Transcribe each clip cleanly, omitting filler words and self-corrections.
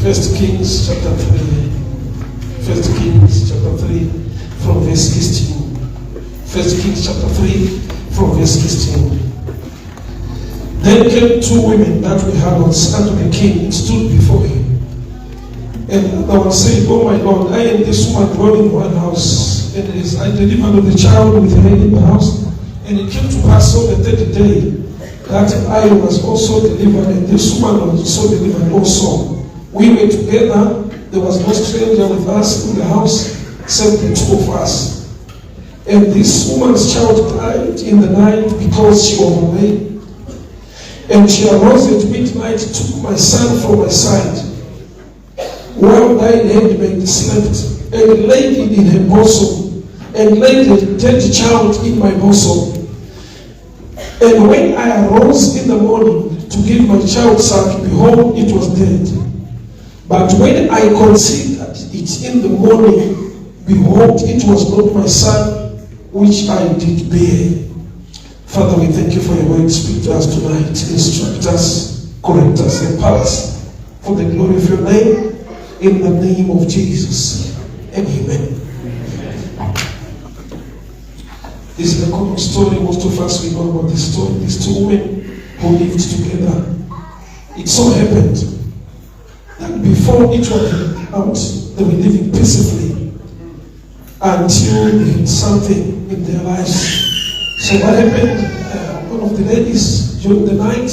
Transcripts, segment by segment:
First Kings chapter 3. First Kings chapter 3 from verse 16. First Kings chapter 3 from verse 16. Then came two women that we had unto the king and stood before him. And the one said, "Oh my Lord, I and this woman dwell in one house. And I delivered the child with her in the house. And it came to pass on the third day that I was also delivered, and this woman was also delivered also. We were together. There was no stranger with us in the house, except the two of us. And this woman's child died in the night because she was away. And she arose at midnight, took my son from my side, while thine handmaid slept, and laid it in her bosom, and laid the dead child in my bosom. And when I arose in the morning to give my child suck, behold, it was dead. But when I considered it in the morning, behold, it was not my son, which I did bear." Father, we thank you for your word. Speak to us tonight. Instruct us, correct us, empower us for the glory of your name. In the name of Jesus. Amen. This is a common story. Most of us, we know about this story. These two women who lived together. It so happened that before each one came out, they were living peacefully until they had something in their lives. So what happened? One of the ladies, during the night,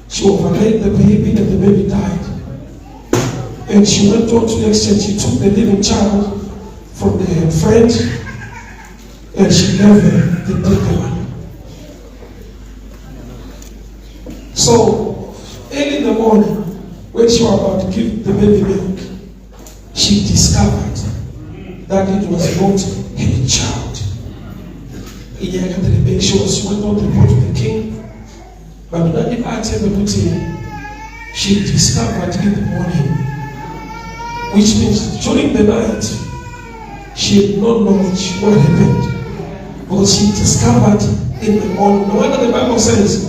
she overlaid the baby and the baby died. And she went on to the extent she took the living child from the friend and she gave her the dead one. So early in the morning, when she was about to give the baby milk, she discovered that it was not her child. She went on to report to the king, but when the she discovered in the morning, which means during the night, she had no knowledge what happened. But she discovered in the morning. No wonder the Bible says,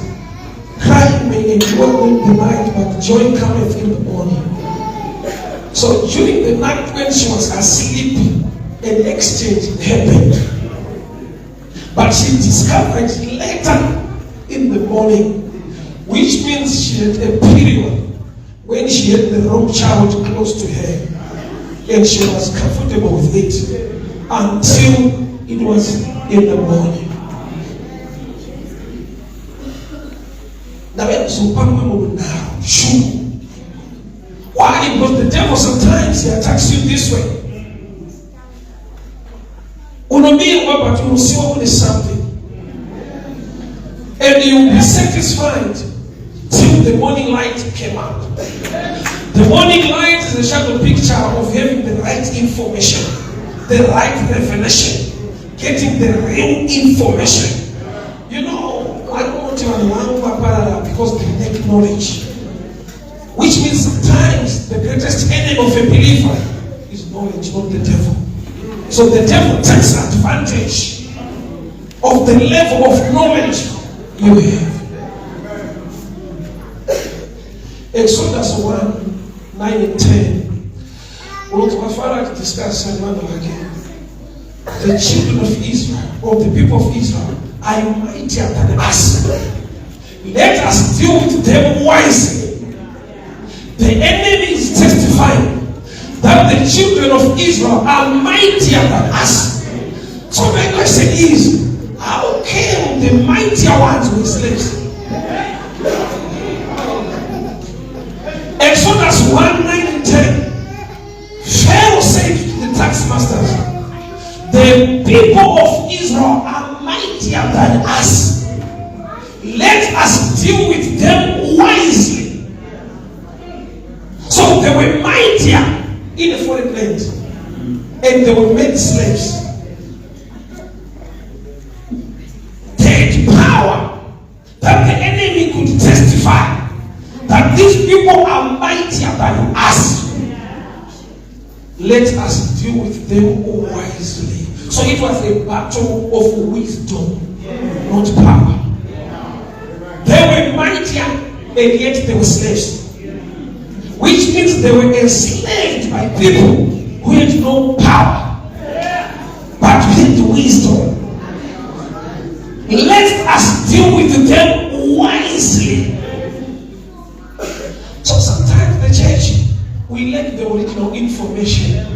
"Cry may endure in the night, but joy cometh in the morning." So during the night when she was asleep, an exchange happened. But she discovered later in the morning, which means she had a period when she had the wrong child close to her. And she was comfortable with it until it was in the morning. Now, sure. Why? Because the devil sometimes he attacks you this way. But you will see only something. And you will be satisfied till the morning light came out. The morning light is a shadow picture of having the right information, the right revelation, getting the real information. You know, I don't want to unlearn because they lack knowledge. Which means sometimes the greatest enemy of a believer is knowledge, not the devil. So the devil takes advantage of the level of knowledge you have. Exodus 1:9 and 10. We'll discuss again. The children of Israel, or the people of Israel, are mightier than us. Let us deal with them wisely. The enemy is testifying that the children of Israel are mightier than us. So my question is, how came the mightier ones with slaves? Exodus 1:9 and 10. Pharaoh said to the tax masters, "The people of Israel are mightier than us. Let us deal with them wisely." So they were mightier in a foreign land, and they were made slaves. They had power that the enemy could testify that these people are mightier than us. Let us deal with them wisely. So it was a battle of wisdom, not power. They were mightier, and yet they were slaves. which means they were enslaved by people who had no power, but with wisdom. Let us deal with them wisely. So sometimes the church, we lack the original information.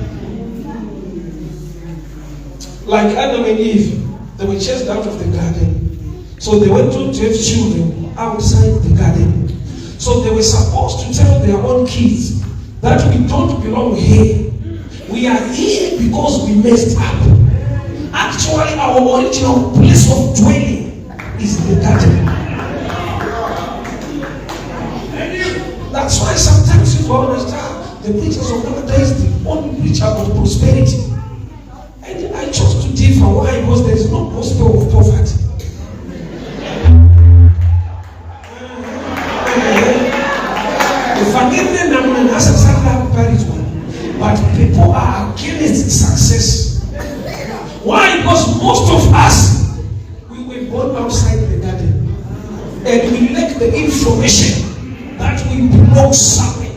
Like Adam and Eve, they were chased out of the garden. So they went on to have children outside the garden. So they were supposed to tell their own kids that we don't belong here. We are here because we messed up. Actually, our original place of dwelling is the garden. That's why sometimes you don't understand the preachers of nowadays, the only preacher about prosperity. And I chose to differ. Why? Because there is no gospel of poverty. But people are against success. Why? Because most of us, we were born outside the garden, and we lack the information that we belong somewhere.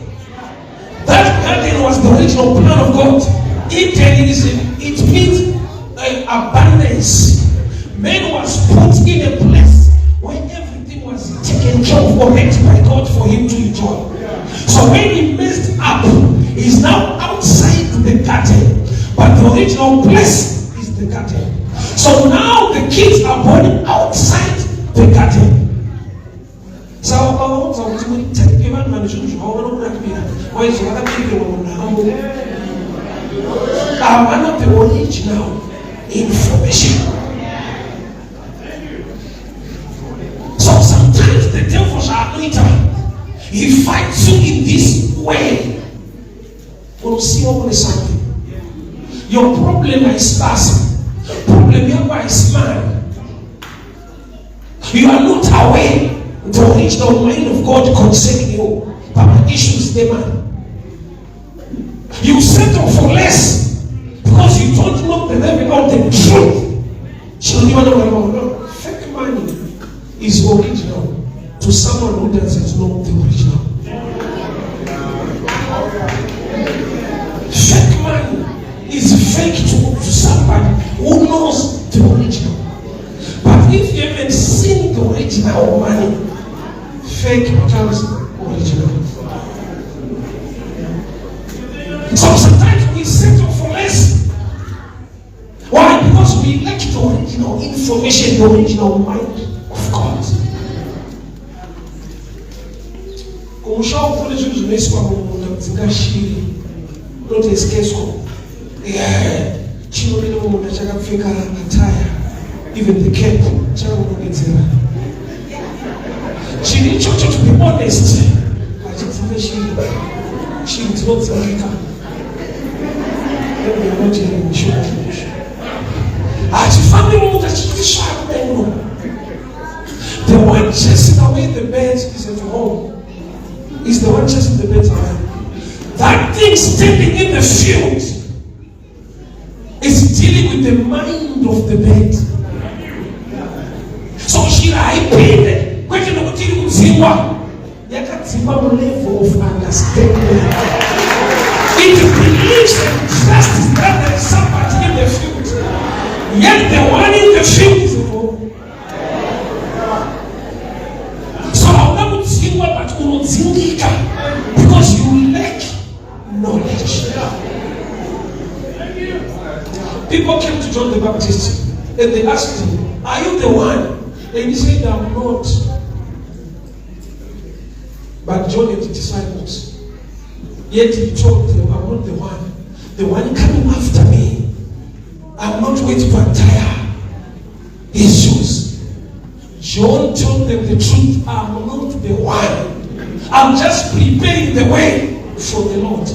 That garden was the original plan of God. It means abundance. Man was put in a place where everything was taken care of already by God for him to enjoy. So when he messed up, he's now outside the garden, but the original place is the garden. So now the kids are born outside the garden. So I want the original information. So sometimes the devils are anointed. He fights you in this way. We'll see something. Your problem is past. Problem is man. You are not aware the original mind of God concerning you. But the issue is the man. You settle for less because you don't know the level of the truth. Fake money is original to someone who doesn't know the original. Fake money is fake to somebody who knows the original. But if you haven't seen the original money, fake becomes original. So sometimes we settle for less. Why? Because we lack the original information, the original mind of God. Not escape. Yeah. Even the cap. She need to be honest. She is not the the one chasing away the birds is at home. Is the one chasing the birds away. That thing standing in the field is dealing with the mind of the bird. So she paid the level of understanding. It believes and trusts that there is somebody in the field. Yet the one in the field is at home. So I'm not saying what but because you lack knowledge. People came to John the Baptist and they asked him, "Are you the one?" And he said, "I'm not." But John had disciples. Yet he told them, "I'm not the one. The one coming after me, I'm not waiting to untie his shoes." John told them the truth. I'm not the one. I'm just preparing the way for the Lord.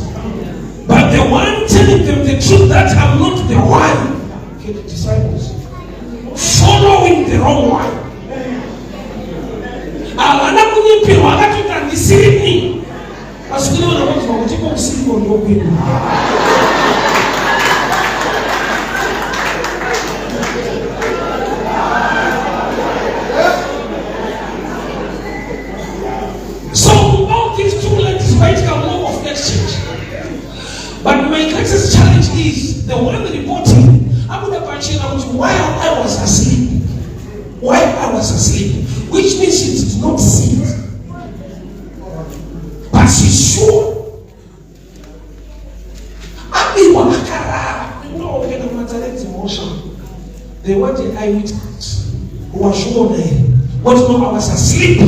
But the one telling them the truth that I'm not the one, okay, the disciples following the wrong one. So all these two ladies fight come exchange. But my greatest challenge is the one reporting. I would have actually asked why I was asleep. Why I was asleep. Which means she did not see it. But she's sure. They wanted eyewitness who was sure there. But no, I was asleep.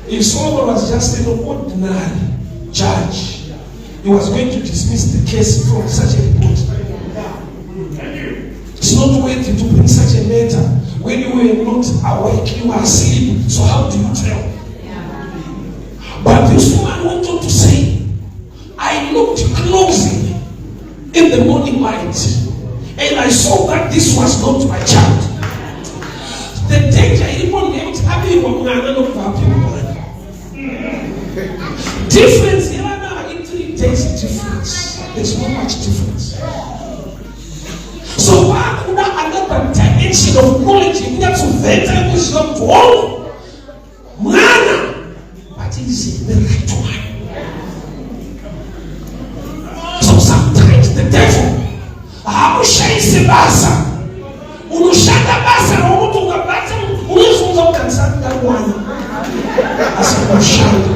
If someone was just an ordinary judge, he was going to dismiss the case from such a report. It's not waiting to bring such a matter when you were not awake, you were asleep. So how do you tell? But this woman went on to say, I looked closely in the morning light and I saw that this was not my child. The danger even named difference in 3 days difference. There's not much difference. So why could another dimension of knowledge in that to better wisdom to all? Mana, but is the right one. So sometimes the devil, hakushaisi basa, unushanda basa na umutu ngabata, unufunza ukansanga wana. Asa unushanda.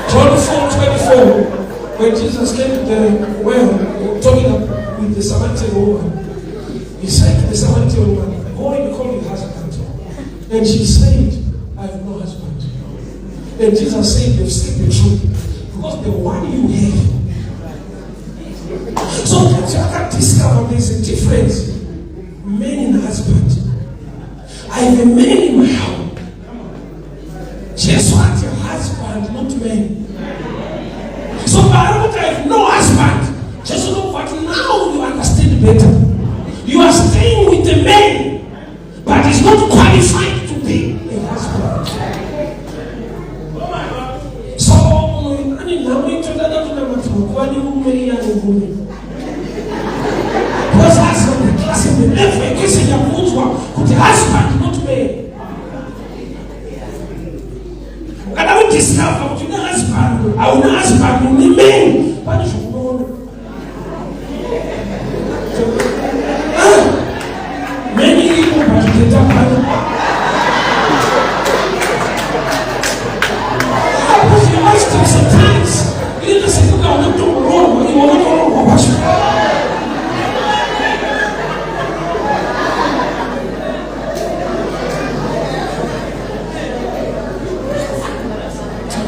John 4:24. When Jesus came to the well, talking with the Samaritan woman, he said to the Samaritan woman, "Go and call your husband." And she said, "I have no husband." And Jesus said, "You've said the truth, because the one you have." So that you can discover there's a difference. Men and husband. I have a man in my house. Just want your husband, not men. So I have no husband. Just look what now you understand better. You are staying with the man, but he's not qualified to be a husband. So I mean, now we told that to them because husband the class in the left way because your good one could the husband not man. And I will discover what your husband, our husband will remain. But you know, many people but you get up. Because you must take sometimes. You need to say, look, I want to do wrong. You want to do wrong.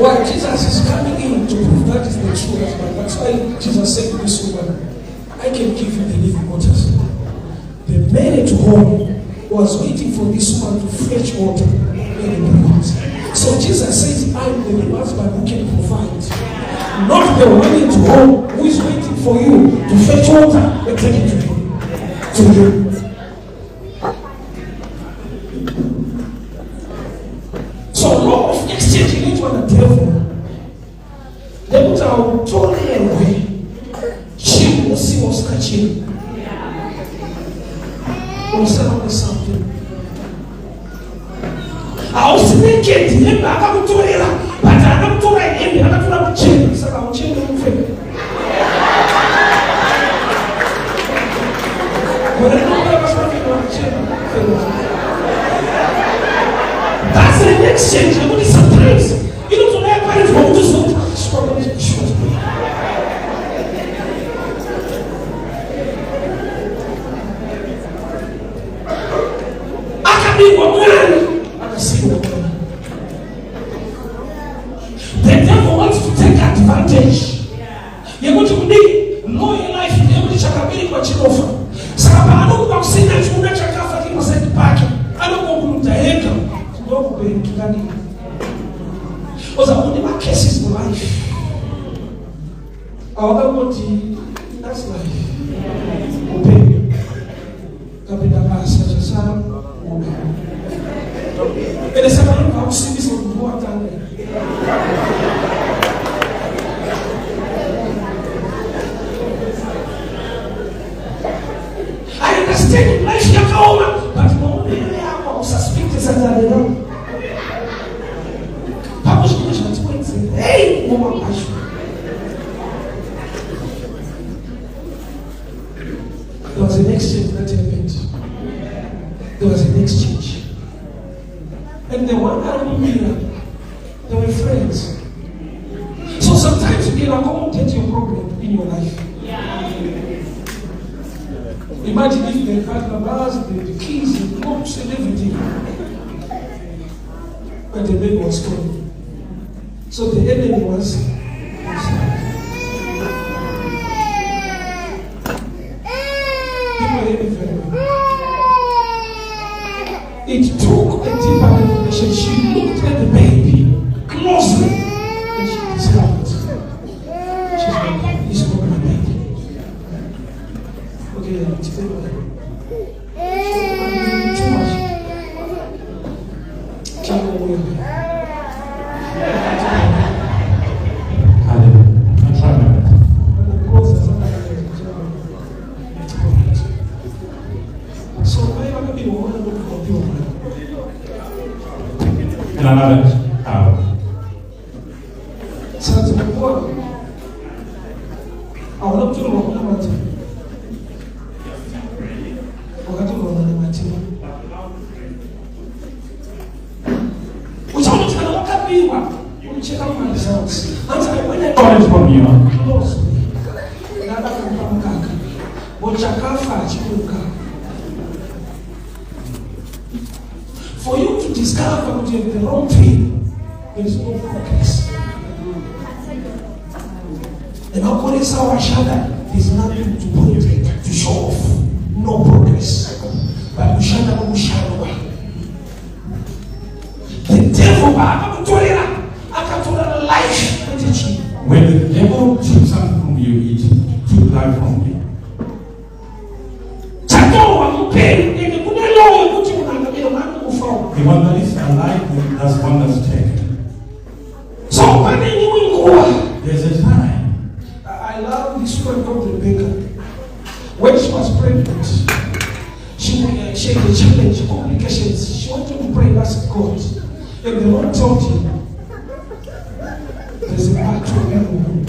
Why Jesus is coming in to prove that is the true husband. That's why Jesus said to this woman, I can give you the living waters. The man at home was waiting for this woman to fetch water and bring it. So Jesus says, I'm the living husband who can provide. Not the one at home who is waiting for you to fetch water and take it to you. So law of exchange, you need to understand. They put our totally away. She will see what's catching. Or something. I was naked, I got to it, but I don't do it, I don't have a chain. So I'll change the thing. But I don't have a chain. That's an exchange. I'm only surprised. You know, to everybody from this one, I can be one man. I can see one man. The devil wants to take advantage. You're going to be low in life. You're going to check out any much offer. So I don't know say that you will check out 30% back. I don't go to the head. Don't go into that. Because I want my cases in life. Our body, that's life. Obey. And the second one, see this one, what I understand. understand life yakaoma, but maonele yako ususpect sasa leo. Papo shikisha chakwenzi. Hey, mama pashu. There was an exchange that happened. There was an exchange. And the one around me, they were friends. So sometimes you can accommodate your problem in your life. Imagine if they had the bars, the keys, the clothes, and everything. But the baby was gone. So the enemy was it took a deeper revelation. She looked at the baby closely and she discovered he's not my baby. Okay, it's too much. Can't go away. So I am going to one of the in another hour. Sasa kwa awala mtu wa mati. Wakati wa mati. Uchaona tena wakati wa unacheka kama results. Anza kwenda College from you. close. Nada kumpa mkaka. Bochakafa chikuka. For you to discover that you have the wrong thing, there is no progress. And how can it's our shadow? There's nothing to point it, to show off. No progress. But we shadow. The devil, I can life. When the devil took something from you, it took life from you. The one that is alive, that's one that's taken. So There's a time. I love this woman called Rebecca. When she was pregnant, she had a challenge, complications. She wanted to pray and ask God. And the Lord told him, there's a battle in the womb.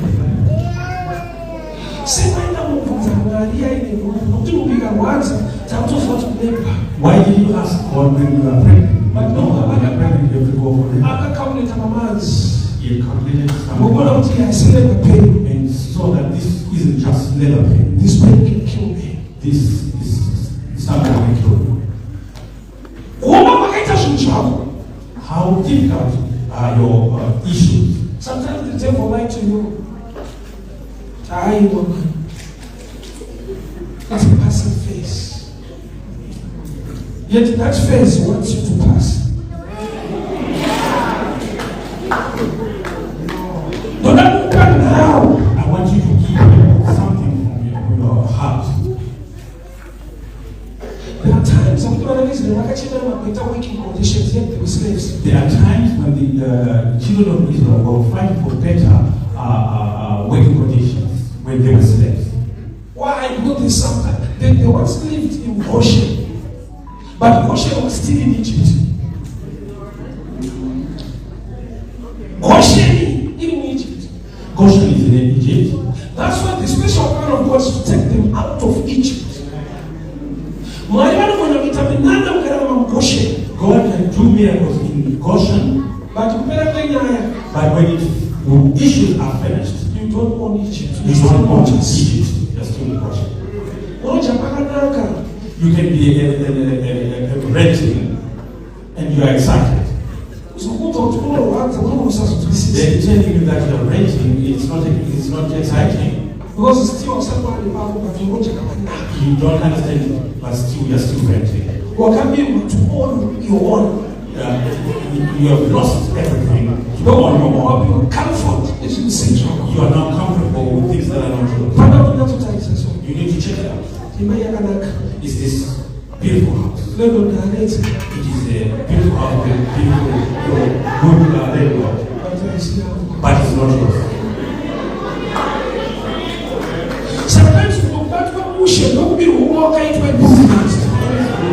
Why did you ask God when you are pregnant? But no, when you are pregnant, you have to go for it. You calculated something and saw that this isn't just labor pain. This pain can kill me. This is something that will kill you. How difficult are your issues? Sometimes the devil lies to you. I woman. That's a passing phase. Yet that phase wants you to pass. But now, I want you to keep something from your heart. There are times I'm going to visit the better working conditions, yet they were slaves. There are times when the children of Israel were fighting for better working conditions when they were slaves. Why? Because there's something. They once lived in Goshen, but Goshen was still in Egypt. Goshen in Egypt. Goshen is in Egypt. That's why the special plan of God is to take them out of Egypt. God can do miracles in Goshen, but when issues are finished, you don't want Egypt. you don't want Egypt. You're still in Goshen. You can be renting and you are excited. They're telling you that you're renting, it's not exciting. Because it's still someone you don't understand it, but still you're still renting. To own your own. You have lost everything. You don't want your own. Comfort is essential. You are now comfortable with things that are not yours. You need to check it out. Is this beautiful house? It is a beautiful house with beautiful good landlord. But it's not yours. Sometimes we don't want to walk into a movement.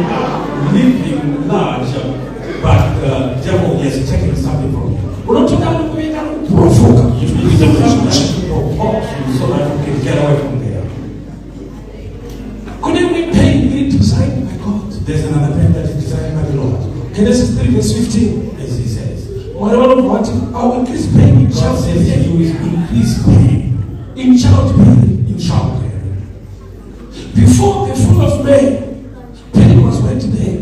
are living large, but the devil is taking something from you. You need the devil to provoke you so that you can get away from there. Couldn't we pay designed by God? There's another pen that is designed by the Lord. Genesis 3 verse 15. As he says. I will increase pain in God says childbearing. he will increase pain In childbearing. in childbearing. Before the fall of man, pain was right there.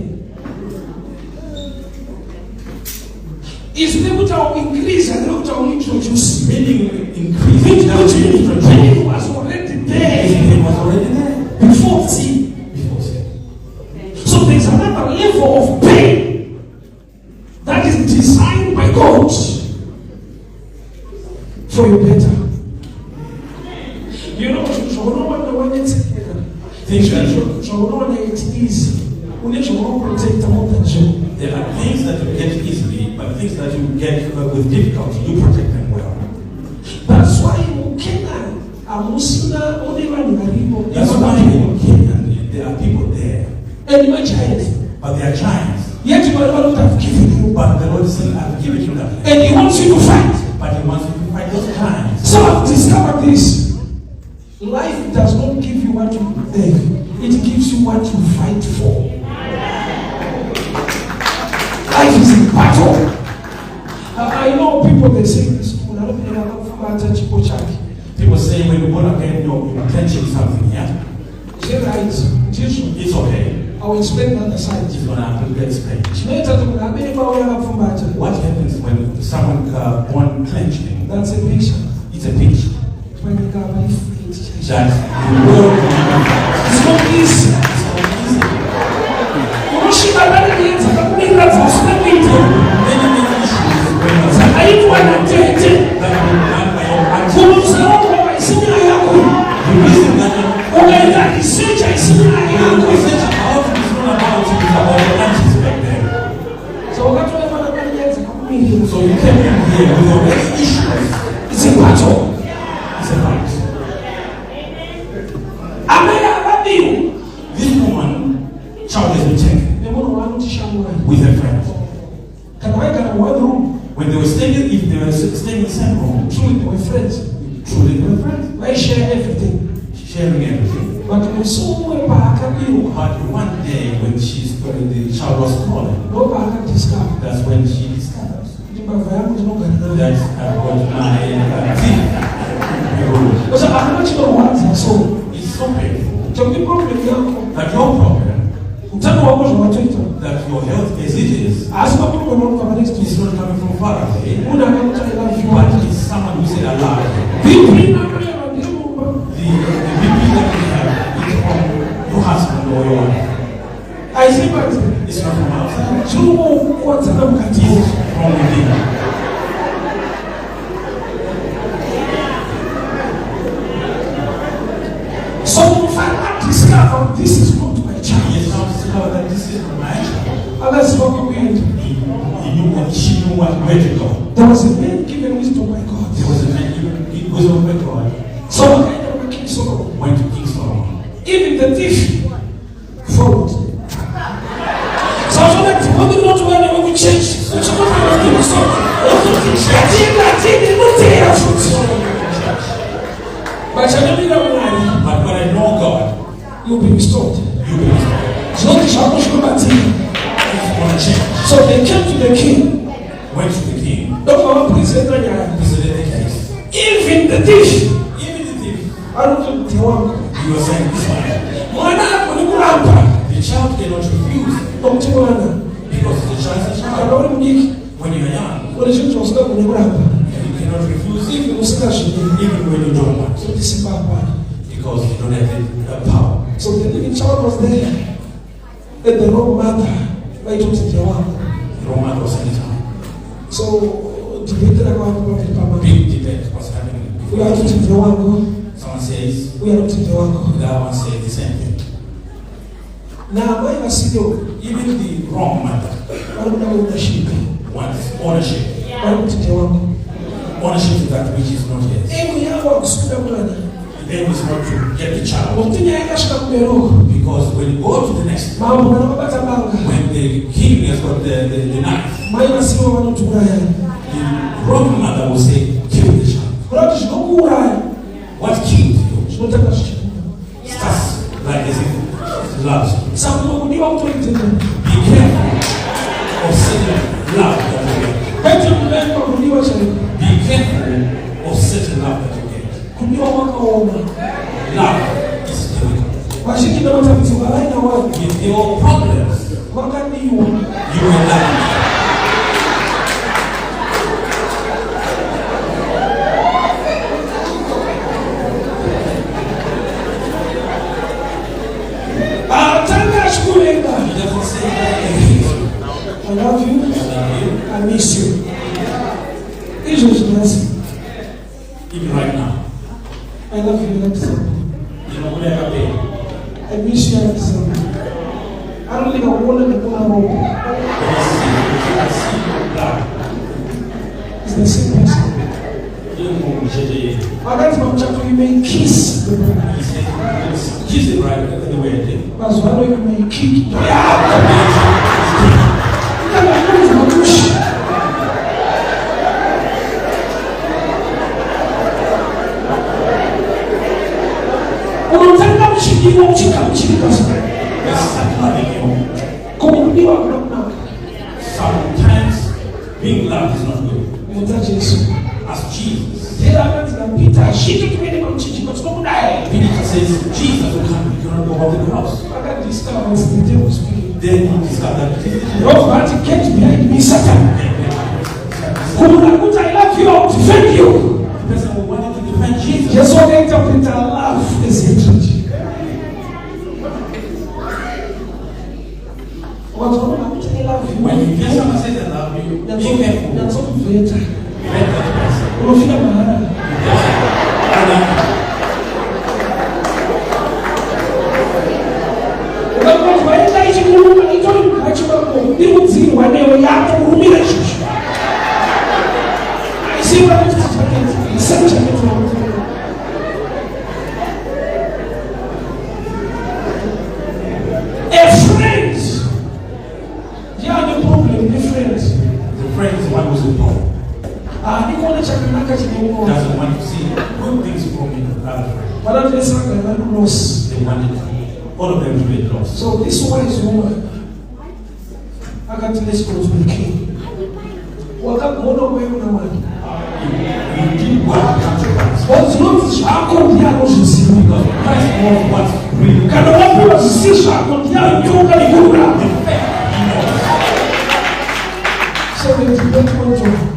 It's able to increase and able to introduce. Meaning increase. Pain was already there. Pain was already there. Before sin. Before sin. So there's another level of pain that is designed by God for your better. You know, when it's Things that it's easy. We need to protect the more than you. there are things that you get easily, but things that you get with difficulty, you protect them well. That's why in Kenya, That's why in Kenya there are people there, and my child, but they are giants. yet my Lord have given you, But the Lord is saying, I've given you that. and He wants you to fight. But He wants you to fight those giants. So I've discovered this. Life does not give you what you have, it gives you what you fight for. Life is a battle. I know people, they say this. People say when you're born again, you're clenching something, yeah? It's okay. I will explain the other side. It's going to happen to explain. What What happens when someone born clenching? That's a picture. It's a pitch. When you got my feet. That the world It's not easy. many issues when that will be done by your actions. The reason that the research is not about it, it's about your actions back there. So you came in here with your issues. It's a battle. It's a fight. This woman, child has been taken with her friends. When they were staying, if they were staying in the same room, Truly, they were friends. truly they were friends, They share everything. sharing everything. But when someone back at you, But one day when the child was calling, no back at discover. that's when she discovered that That's I've got my teeth. so I'm not sure what so. It's so painful. So the problem now, But your problem, that your health as it is, as my problem not next to is not coming from far away, who are not trying to but it's someone who said alive. The BP that you have is from your husband or your wife. I say, but It's not from outside. you what's up at It's you. from within. So if I not discover this is not my child, Yes, now discover that this is my child. and that's what we weird. She knew what where to go. There was a man given wisdom by God. There was a man, it was over God, So I kind of King Solomon. went to King Solomon. Even the thief followed. So I was like, what do you want to learn when we change? So it's not going to be so. But I don't know But when I know God, you'll be restored. you will restore. So the shall not go back to you. It's going to change. So they came to the king. Went to the king, Don't go present on your presented the case. even the thief. Even the thief, I don't know the one. you were saying this one. The child cannot refuse because the child is a child. When you're young, you cannot refuse even when you don't want to, because you don't have the power. So the living child was there, and the wrong mother, right to the one. Roman was any time. So debated about what Big debate was happening we are before. to the one. Someone says, We are to the one. that one says the same thing. Now, why I see you? Even the wrong mother I don't know ownership. wants ownership. I don't to the one. Ownership to that which is not his. Hey, we have a school. aim is not to get the child. Because when you go to the next, when the king has got the knife, the wrong mother will say, kill the child. What killed you? Starts like as if it loves you. Be careful of certain love that you get. Be careful of certain love that you get. Love is difficult. With your problems, you will love. I love you. I miss you. Jesus bless you. Even right now. I love you, Alexander. I miss you, Alexander. I don't think I want to go home. It's the same person. You may kiss the brother. Kiss the bride the way I did. But swallow you may kick. Sometimes being loved is not good. As Jesus. Peter says, Jesus will come, you cannot go off the cross. Then he discovered that get behind me, Satan. I love you, I'll defend you. The person who wanted to defend Jesus. Just so they interpret love as hatred. When you hear someone say they love you, be careful. Vet that person. Doesn't want to see good things from the other friend. They wanted all of them to be lost. So this wise woman, I got to let's go to the king. What up, one away with the one? You did what comes to pass. But not Shako Diano Sisi. Because Christ knows what's really. Can the one who see Shako Diano Yoga Yoga? So they don't want to.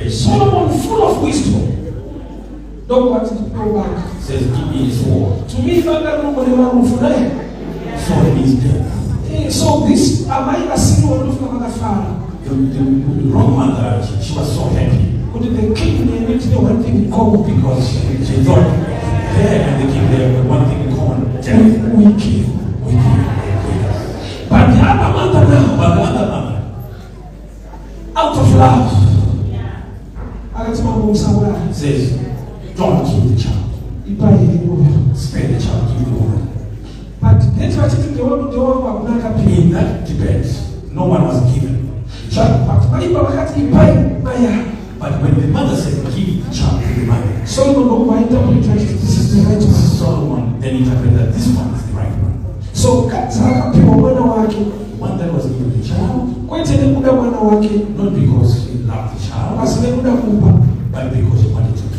Solomon, full of wisdom, don't want to go back. Says, give me his sword. To me, if I don't know what Sword means death. So this, am I a single one of the father? The wrong mother, she was so happy. But the king didn't know one thing in common Because she thought her and the king there were one thing in common. we kill. But the other mother now, out of love, says, don't kill the child. Spare the child, give the woman. But in that debate, no one was given the child. But when the mother said, give the child to the mother, Solomon then interpreted that this one is the right one. So the one that was given the child, not because he loved the child, but because he wanted to give.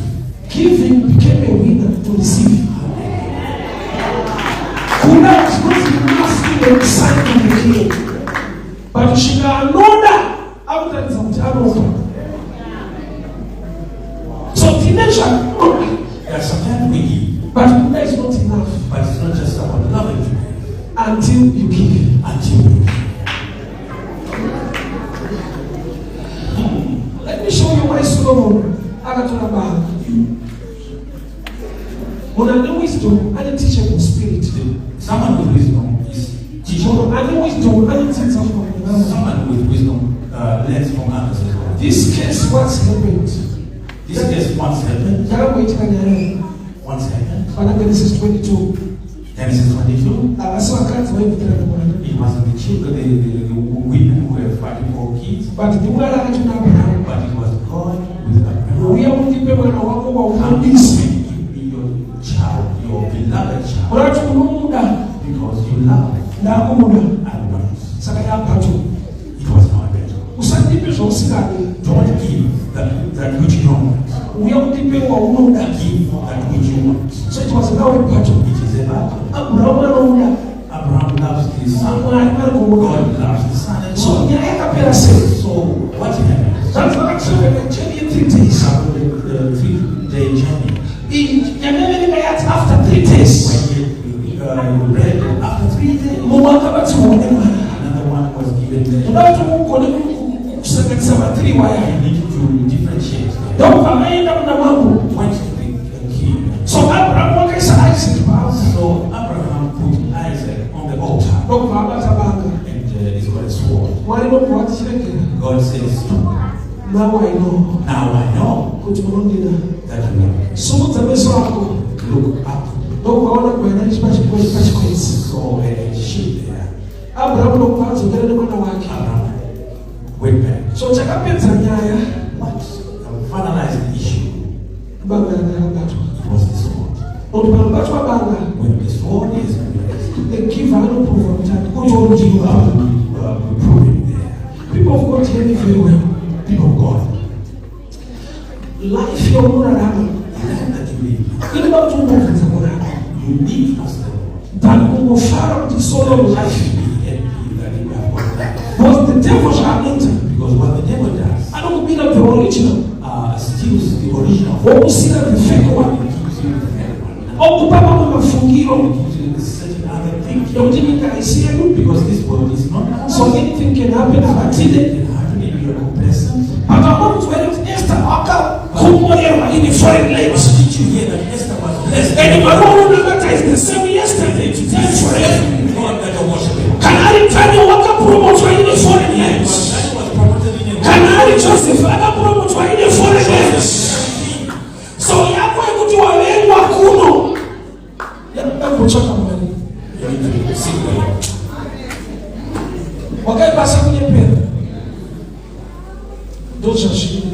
Giving became a winner to receive. Kuna was not enough to the sign of the king. But she got another after the Zamtano. So teenager, That sometimes we give, but Kuna is not enough. but it's not just about loving to give. Until you give. Until you give. Let me show you why Solomon Agatonaba. When I know wisdom, I didn't teach him spirit. Someone with wisdom is teachable. I know wisdom, I didn't teach him. Someone with wisdom learns from others as well. This case once happened. This case once happened. Once happened. Genesis 22. Genesis 22. It was the children, the women who were fighting for kids. But it was God with Abraham. I'm going to give me your child, your beloved child. Because you love Abraham. It was not a battle. Don't give that which you don't want. Give that which you want. So it was now a battle. It is a battle. Abraham loves his son. God loves his son. So what happened? That's what happened. 3 days. After the 3-day journey. After 3 days. When he read after 3 days. Another one was given there. You need to differentiate. Went to the king. So Abraham put Isaac on the altar. And it's got a sword. God says, now I know that you love me. Look up. So a sheep there. Abraham went back. So What? Finalized the issue. It was the sword. When the sword is proving there. People of God hear me very well. People of God. Life that you live. You need us the Lord. That will follow the soul of life. Because the devil shall enter. Because what the devil does, I don't mean the original. Steals the original. Or see that the fake one. Oh, Papa, because this world is not. So anything can happen about it. It can happen if you are complacent. But I want to tell you, Esther, in the foreign lands. Did you hear that Esther was blessed? And the Baron is the same yesterday, today, forever. Can I tell you what the promoter in the foreign lands? Can I justify the promoter in the foreign lands? So you are going to do a very wakuno. You are going to check on money. Okay, Pastor, those are shit.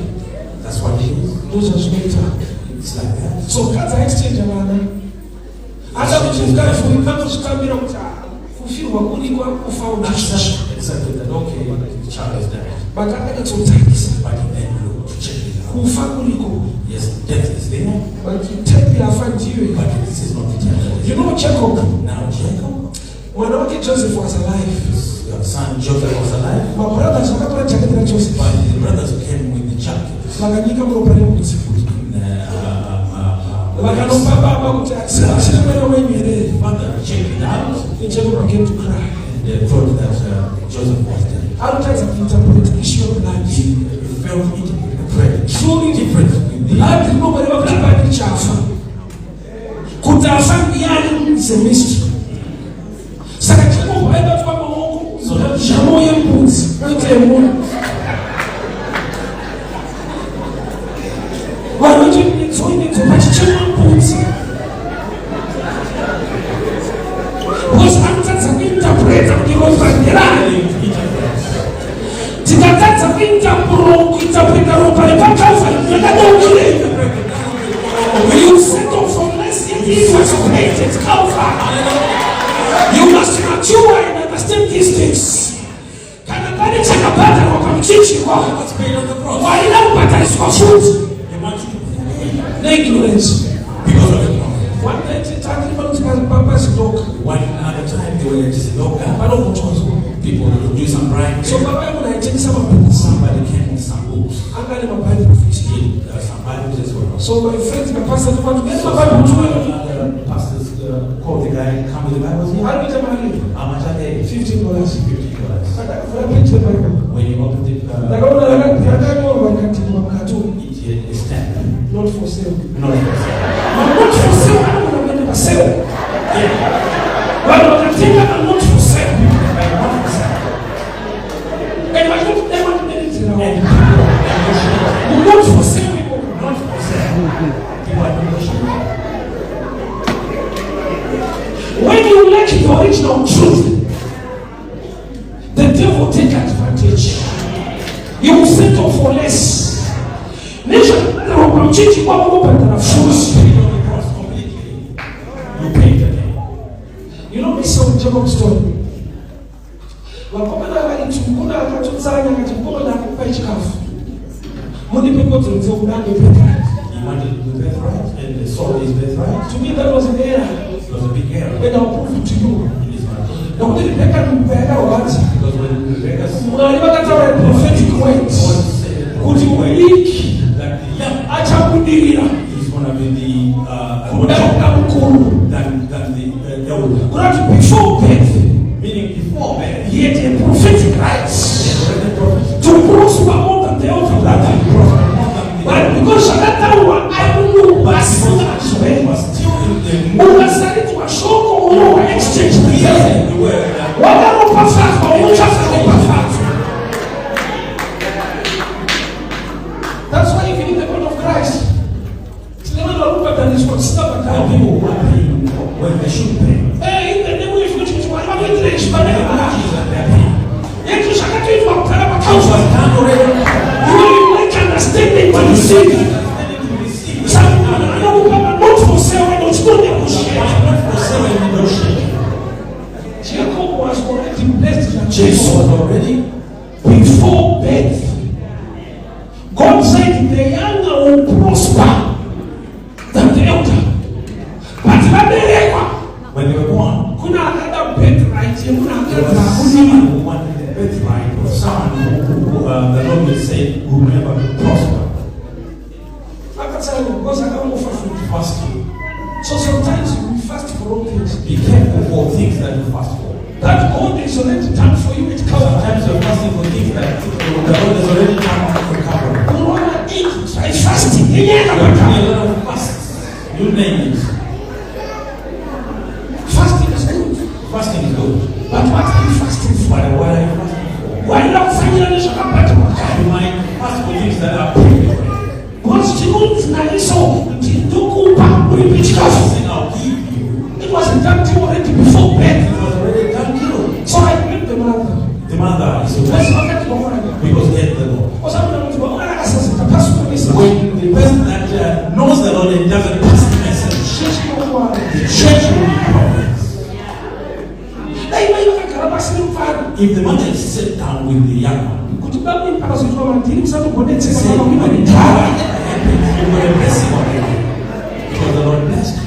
That's what it is. Those are shit. It's like that. So can't I exchange a man? I don't think guys will come to come here fulfill what we want to found. Exactly that. Okay, the child is there. But I get some times. But then look to check it out. Who found you? Yes, death is there. But you take the find you. But this is not the death. You know Jacob? Now Jacob. When Joseph was alive, your son Joseph was alive. My brothers are not going Joseph. But the brothers came with the jacket. Like I need to go pray with you. Like I know Papa, Father checked it out. And Jacob began to cry. And they thought that Joseph was dead. Other times I've interpreted the issue of life. He felt it truly different. Life is nobody ever keep by the chaff. Could I find the island is a mystery? So that Shamoya puts right there. Why don't you need to match Chamoya puts? Because I'm just an interpreter because I'm the right. That's an interpreter of my when you settle for less in the was created Calvary. You must mature and understand these things. Can a body take a pattern of a teaching? What's paid on the cross? Why not pattern is for food? Ignorance. Because of the cross. One day, talking about Papa's dog. One other time, they were just a dog. I don't know what people would do some bribe. So, Papa, when I take somebody came with some books. I'm going to buy the prophecy. Some Bibles as well. So, my friends, my pastor, want to get my Bible to me. Pastors call the guy, come with the Bibles here. I'll get my money. How much are they? $15. $15. When you open it, it's 10. Not for sale. Not for sale. Not for sale. I don't want to never sell. Well, I think I'm not for sale. And I don't ever need it. original truth, the devil will take advantage. You will settle for less. Nation, you know this song Jacob story. Many people to the birthright. He wanted the birthright and the soul is birthright. To me, that was an error. It was a big error. But I'll prove it to you. Now, when Rebecca because when Rebecca saw prophetic words, could you weak that the young is going to be the elder. Before birth, meaning before birth, he had a prophetic rights to prosper more than the elder brother. But because at that time, I don't know, but still in the to a show or exchange the word. What that's why even in the body of Christ, it's never longer than this one. Stop at people who are paying when they should pay. Hey, in the name of which is one, I'm going to reach my name. Yet you shall not do it for you will make understanding to receive. Some not for sale when it's not negotiate. Jacob was already blessed that Jesus was already before birth. God said the younger will prosper than the elder. But when they were born, could not have birthright. Someone wanted the birthright of someone who the Lord will say will never prosper. Because I don't offer food to fasting. So sometimes you fast for all things. Be careful for things that you fast for. That God is already done for you. Sometimes you're fasting for things that the Lord is already done for recovery. You want to eat, try fasting. You fast. You name it. Fasting is good. Fasting is good. But what are you fasting for? What are you fasting for? Why not find out you might fast for things that are painful. Because you don't so it wasn't done to you already before birth. It was already done to you. So I blame the mother. The mother is the one. Because get the Lord. When the person that knows the Lord and doesn't pass the message, the church will be problems. If the mother is sit down with the young man, say, because the Lord blessed you.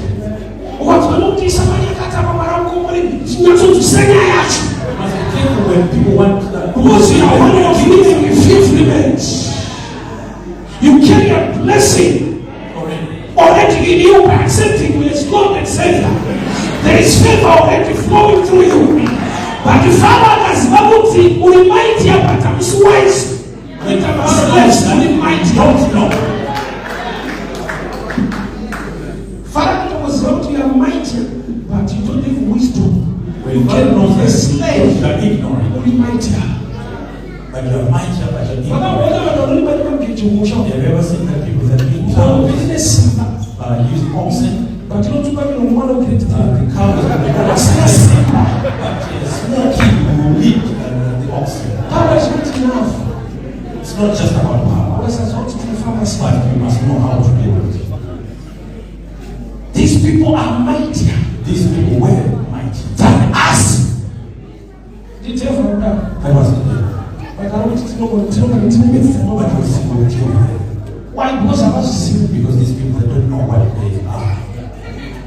When people want that, because you are one of living in fulfillment. You carry a blessing already in you by accepting Him as God and Savior. There is favor already flowing through you. But the Father has nothing will remind you, but I'm wise. When I'm blessed, I remind you, don't know. Father was not to your mighty, but you don't have wisdom. When you can know the slave, you are ignorant. You remind you. But you are mighty, but you are ignorant. Have you ever seen that people that being using oxen? But you don't do that in one of the cows and but small people who lead the oxen. Power is not enough. It's not just about power. But you must know how to deal with it. These people are mightier. These people were mighty than us. Did you ever know? I wasn't there. But I want to know what nobody was saying. Why? Because I was seeing because these people that don't know what they are.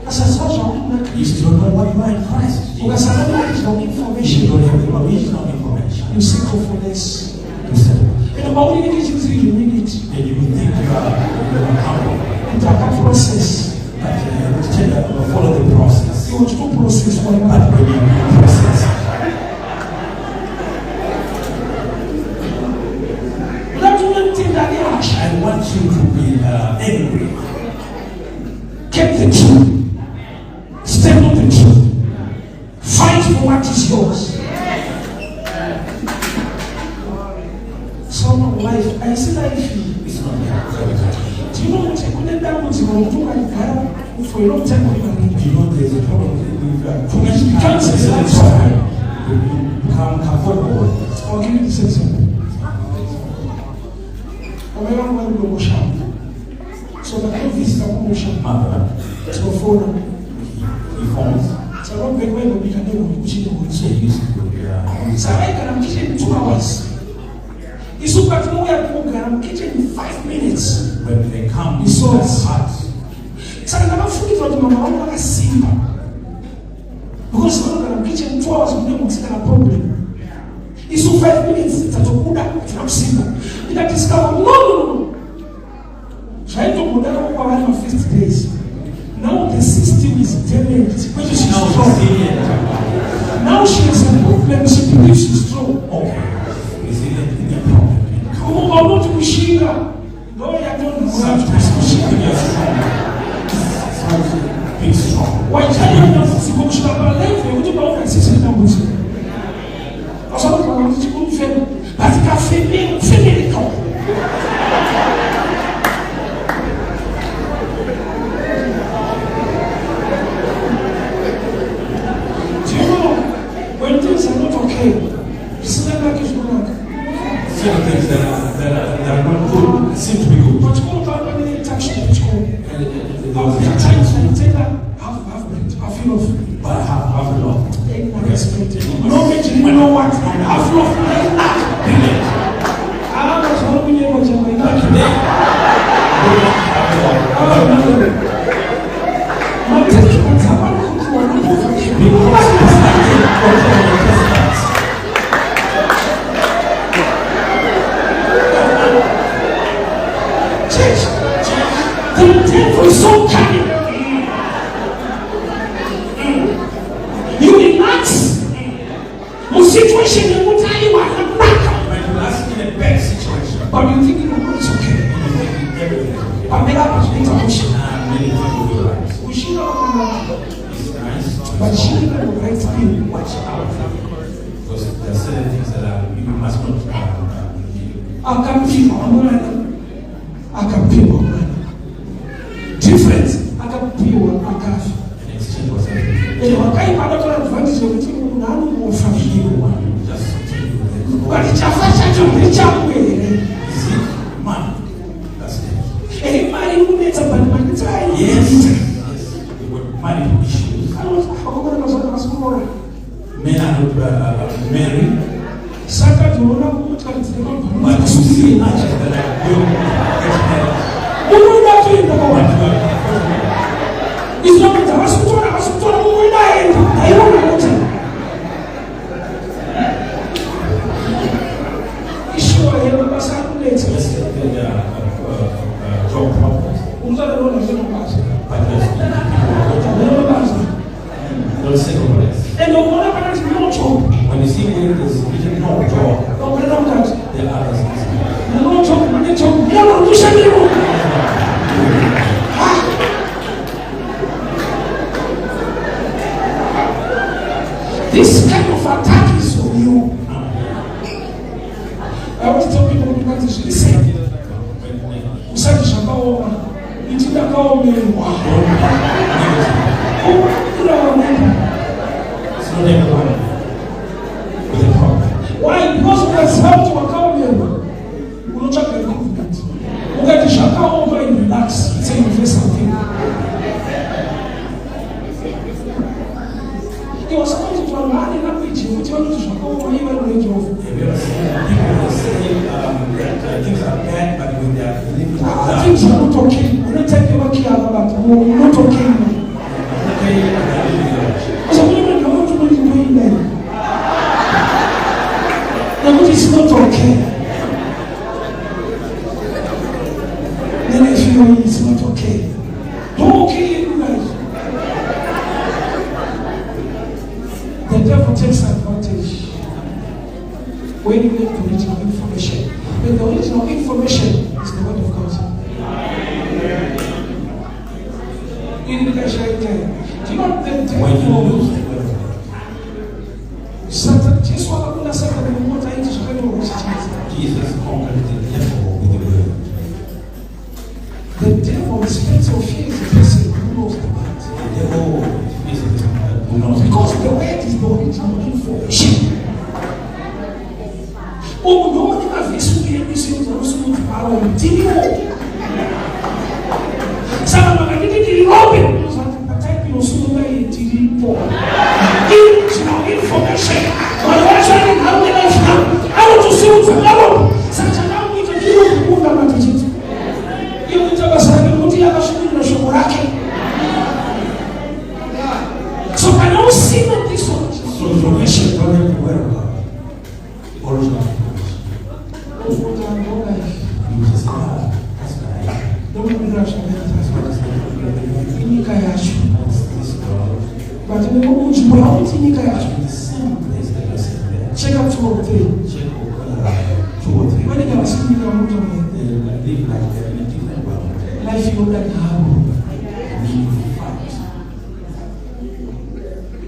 As a social, you still don't know what you are in Christ. Because I don't have no information. You don't have the original information. You settle for less. You settle. And about when you need it, you need it. And you think you are humble. It's a process. But you have to follow the process. You want to do process for but when you do process. I want you to be angry. Get the truth. Stand on the truth. Fight for what is yours. Some of life, I see life is not there. Do you know what I couldn't do with you for a long time? You know there's a problem with too much You can't say that. You can't afford more. I'll give you the sense of it. I'm a young man who goes shop. So the head visitor who goes shop. Mother, So phone. he phones. So I don't beg when we can do it. So he used to go there. So I can kitchen in 2 hours. It's so bad to know where to go. I'm kitchen in 5 minutes. When they come, It's so hot. So I never fully thought my mom was simple. Because I'm kitchen 2 hours with them, it's a problem. It's so 5 minutes, it's a it's not simple. It I discovered, no. Trying to go down over my 50 days. Now the system is delayed. She's strong. Now she has a problem, she believes she's strong. Okay. Is it a problem? Oh, I'm not pushing her. No, I don't know. Be strong. Why can't you not see what you have life? You do not exist in the music. I saw the one that you couldn't feel, but you can't feel it. Do you know when things are not okay? It's not like it's not. Certain things that are not good seem to be good. But you can't have any touch to it. I've tried to say that I feel of, But I have a lot. no mention, you know what? I feel of I was hoping you were going to my testimonies are not good to church, the devil is so cunning. You relax. The situation you will tell you what I'm not. When you ask in a bad situation, But you think it's okay. everything is okay. But maybe I'm just Many people do right. we should not, It's nice. but she didn't have the right to be. Watch out. Because there are certain things that you must not do. I can feel online. I can feel online. Different. I can feel I can feel. And exchange was everything. And what kind of advantage of it? None more from you. Just continue with it. But it's a fashion to reach out with. Is it money? That's it. Any money who needs a bad money. Yes. Money issues. I don't know. Men are not married. Saka to one of the But you see much that I will get married. you will not do it. It's not the hospital, who will die. I don't know what it's sure I have a second later. Yes, there are job problems. Who's that alone? I don't know. But there's don't say over this. And the one that is no job. When you see where there's no job, No, but not that. there are others. No job, no job. No, do something. This kind of attack is for you. I want to tell people because it's listen. We said to Shamba, it's in the call me. Wow. It's not everyone with a problem. Why? Because we have helped to account them. We will check the improvement. We get the shaka over and relax. Say you face something. It was supposed to learn in language, which you want to shaka over even range of. Have you ever seen people saying that things are bad, but when they are living Things are not okay. We don't take people care about it. We're not okay. So we don't know what to do in there. No, it's not okay. Then I feel it's not okay. Don't okay, you guys. The devil takes advantage when you get the original information. And the original information is the word of God. In the do you know the when you lose the word of God, Satan, Jesus conquered the devil with the word. the devil is plenty of fear is a person who knows the word. The devil not. Because the word is the original information. Oh, no one ever visits me every single time to power and TV. Some of them didn't open. Because I type in also in TV for information. But what's happening? How can I find? I want to see what's happening. Such a now we can do the good about it. You will tell us that you will have a show so I don't see that this one. So information don't have to worry about the original information. You just that's right. Don't be rushed. But in the moment you will always see the same place that you're sitting there. Check out 2 or 3. Check 2 or 3. When you are sitting down, they live like they're in a different world. Life you don't have.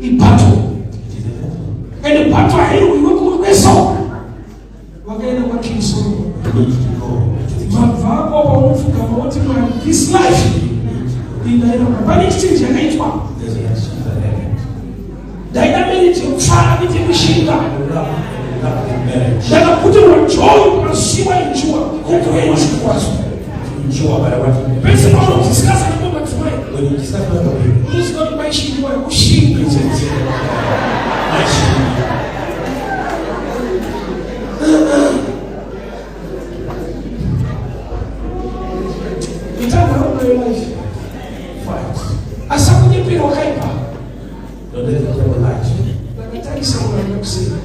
In battle. And the battle ahead we will go to so. We're going to work in so. This life in the but exchange and each one. Dynamic try with the machine gun. Then I put it on joy and see what you do. Based on discuss at the moment when you discuss who's not my sheep or machine. You tell me how my life fights. As somebody been okay, don't let the devil lie to you. Let me tell you something I'm not saying.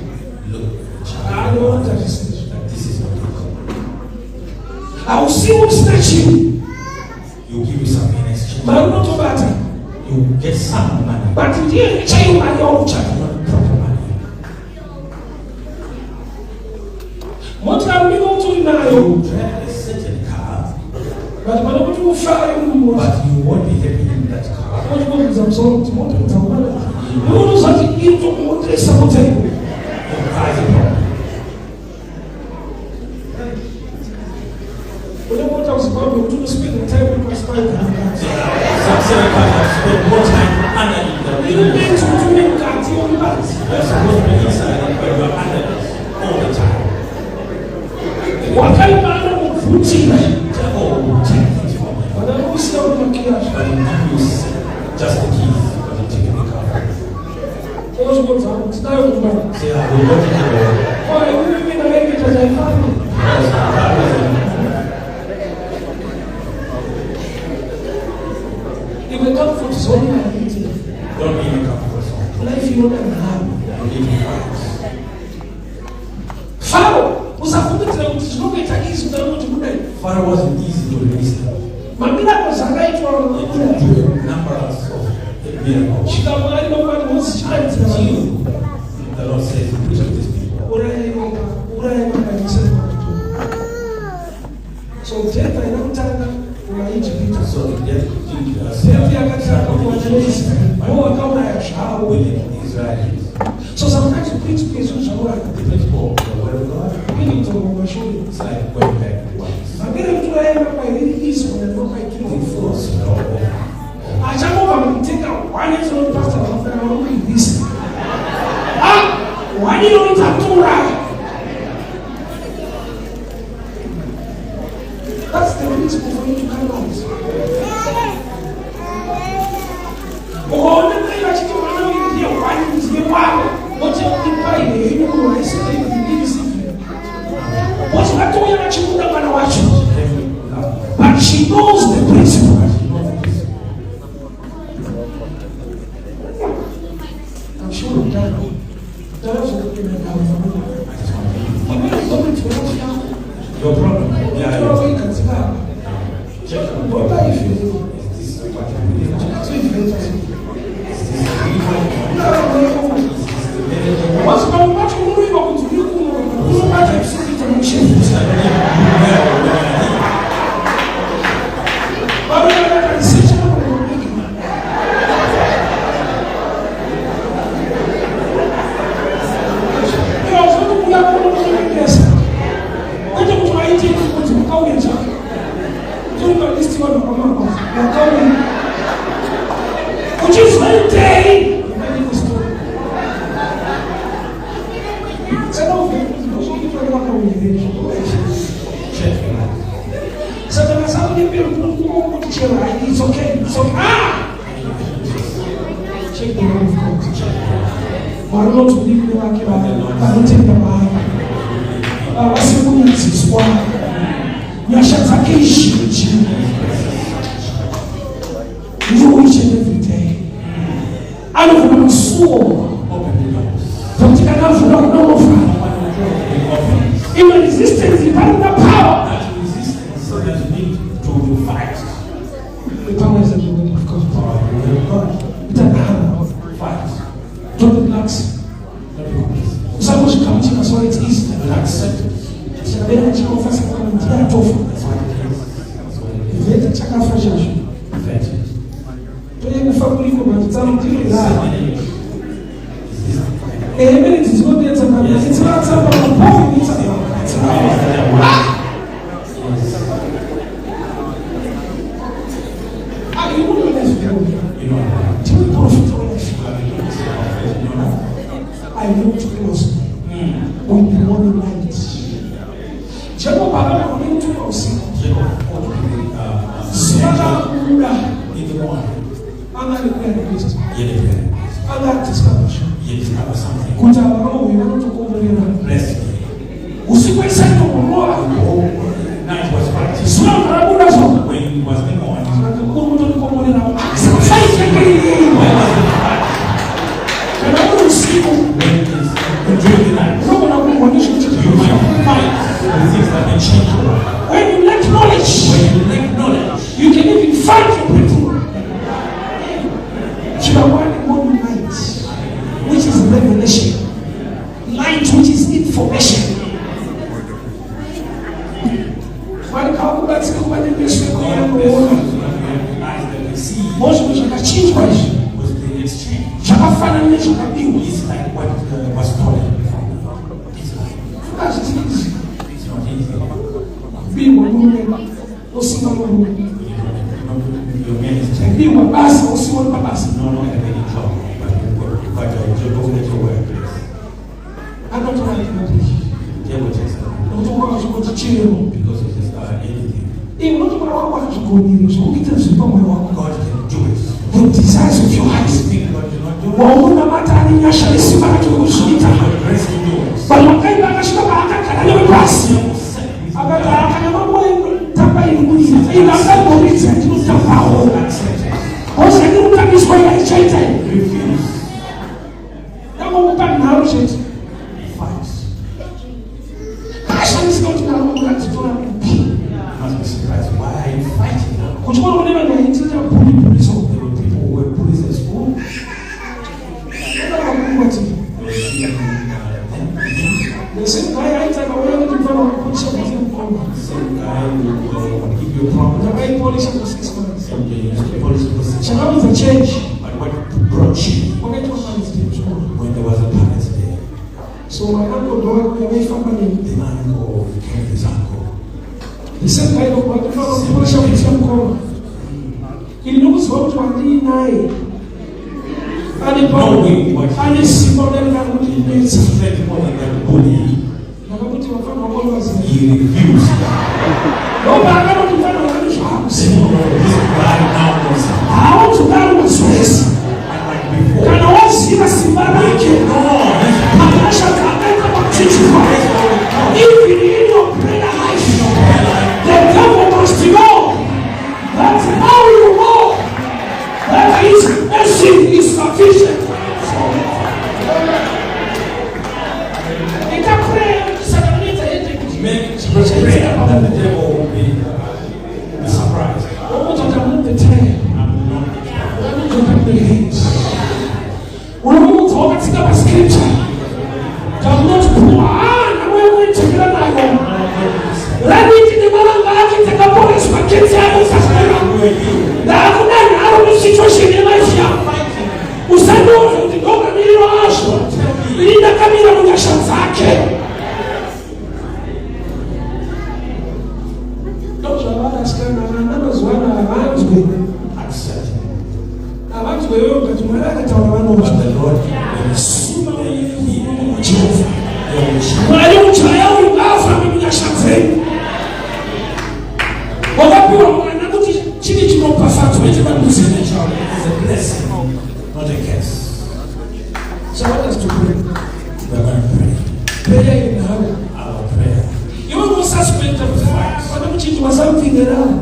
Look, I don't want that this is not good. I will see who snatch you. He will give you something in exchange. But I'm not a matter. You will get some money. But in the end, you money all child, not proper money. What are we going to do now? You drive a certain car. But when I do fire, but you won't be happy in that car. What you want is absorbed. What you want you know something into what is something. Your car is a problem. When I want I was about to spend the time with my spine. Some certain cars have spent more time underneath them. You don't need to make cards on the back. You're supposed to be inside it, but you're underneath all the time. What kind of man will put in? Oh, take things from me. But I don't see how to maquillage. But you use just the keys, but you take the car. What's going on? It's not your man. Say, I will go to the door. Oh, I will be in a way because I found it. If we come from zone, I need it. Don't need a comfort zone. Life you don't have. You need fights. Pharaoh was a woman that no better easy than what you would. Pharaoh wasn't easy to release them. Mamila was a right one. Numbers of miracles. She got one of what was child. The Lord says, preach to these people. So death I don't tell them. So death so sometimes you preach place which are like the people, the word of God, we need to show you. it's like going back to once. I'm going to try my really easy when I don't like killing force. I jump over and take out 1 year old pastor after I don't be this. Why do you don't have to ride? That's the principle for you to come out. Oh, the thing that you want to do here, why is the wow? What you occupy here, you know, I said, what's not doing that you wouldn't want to watch? But she knows the principle. I'm sure of that. That's what we're going to have. Your problem. Yeah, you're going to consider. Check on What are you feeling? Is this what you really want? What's going on? What you worry about? You don't have to see the machine. But we are not decision of the making. You are going to be able to make this. I don't try to put you out in charge. Don't let this one come out. You're coming. Check the word of God. Why not to leave the market? I don't take the Bible. I was saying, this is why. You each and every day. I don't want to soul. Don't take enough for no even resistance is part of the power. That resistance that you need to fight. The power is in the word of God. It's an hand. Fight. Don't relax. Some should come to us so it's easy to relax. It's a offer some kind of tofu. It's a chaka fresh. The family woman, something like it's not yet about it's not about the it's about I looked closely on the morning light. Jacob Baba went to us. In the morning. I'm not a prayer priest. I'm not discouraged. Good hour, we want to go over here. Bless me. Usiwe sasa kumoa. Night was practiced. Sio karabuda so. When he was being on. Kumuntu tukomole na. Sasa hivi. Karabuda usiku. During the night. Roho na kuonyesha you might fight the things that may change your life. When you lack knowledge. When you lack knowledge. You can even fight your breakthrough. You are one morning light, which is revelation. Light, which is information. When how that's going to be so most of us change was the exchange. It's like what was stolen from. It's like that's easy. it's not easy. Be one or single your ministry. and be one pass or small pass. No longer any job, but you go to your workplace. I'm not right. Devil takes it. Because it is anything. Even not what to go near, so it is God can do it. The desires of your heart. Think God cannot do it. Waona mata ni nyasha simama tukushita. Grace can do it. Bali mkaenda akashika baraka kana basi. Akata kana mambo tamba ilikuja. Ila kama uliza tunatapao. Osa ni mtakiswa ya chaita. Refuse. Kama mpaka na urgent fight. Passion is not now what to do. Must be surprised why are you fighting now? Kuchukua whatever na intina police so There were people who were police at school. The same guy I take away to follow police officer. Some guy will give you a problem. The way police for 6 months. The police was Shall we change? but what brought you Forget what man is doing. when there was a parents day? So my uncle brought me away from me. The man called his uncle. The same guy who brought the police officer. He knows what to deny. And the body, and the symbol that he It's plenty more than that bully. He refused. No, but I don't know this house. This guy now knows. I want to die with stress. Like before. Can I want to see the symbol like it? I shall come back to teach you. If you need your prayer life, the devil must know. That's how you walk. That is, mercy is sufficient. It's a prayer. Make prayer that the devil will be surprised. I want to remove the tail. I'm not. I want to remove the hands. When we want to talk about scripture, come not poor. And we're going to get an eye. Let me take the man and take a police for kids. I don't know situation in life here. Usando kutoka milio asho. Linda kamera mngasha zake. Ndio baba sikana na mazwana abantu Accept. abantu wewe ukatumana katawala But the Lord will soon heal Jehovah. Mwalimu chaya unafa mimi ngashaze. Wakapiwa mwana kuti chini chinopa fatu wewe bado useme chao. It's a blessing. Not not a curse. So I want us to pray. We are going to pray. Prayer in our prayer. You almost suspect of fire. But don't you do something around?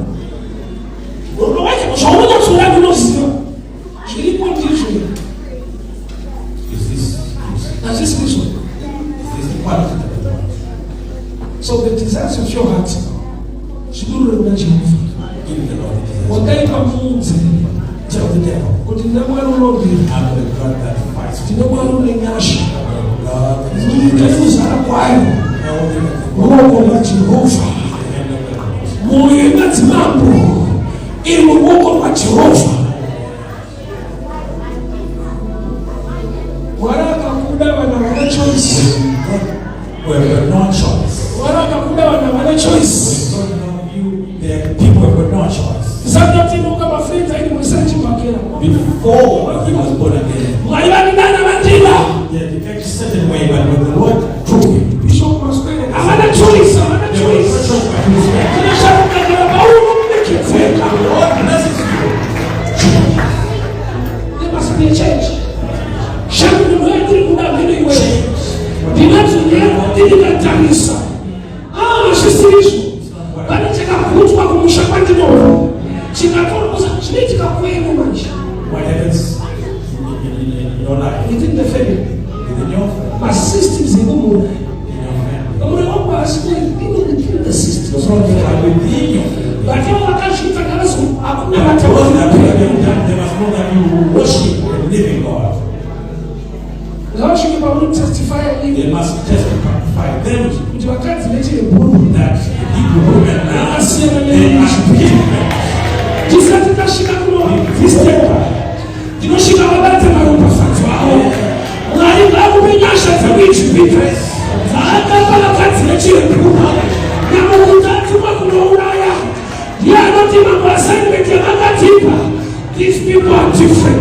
Is this reason? Is this the quality that you want? So the desires of your heart should be remembered. Give the Lord the desires. Tell the devil. I'm the God that fights. We have no choice. There are people who have no choice. Before he was born again, they acted a certain way, but when the Lord took him, another choice. There must be a change. What happens in your life? Within the family. Within your family. My systems in the family. The systems within your family. But you can't shoot there must know that you worship the living God. Testify. They must testify them that the women now they are different. These people are different.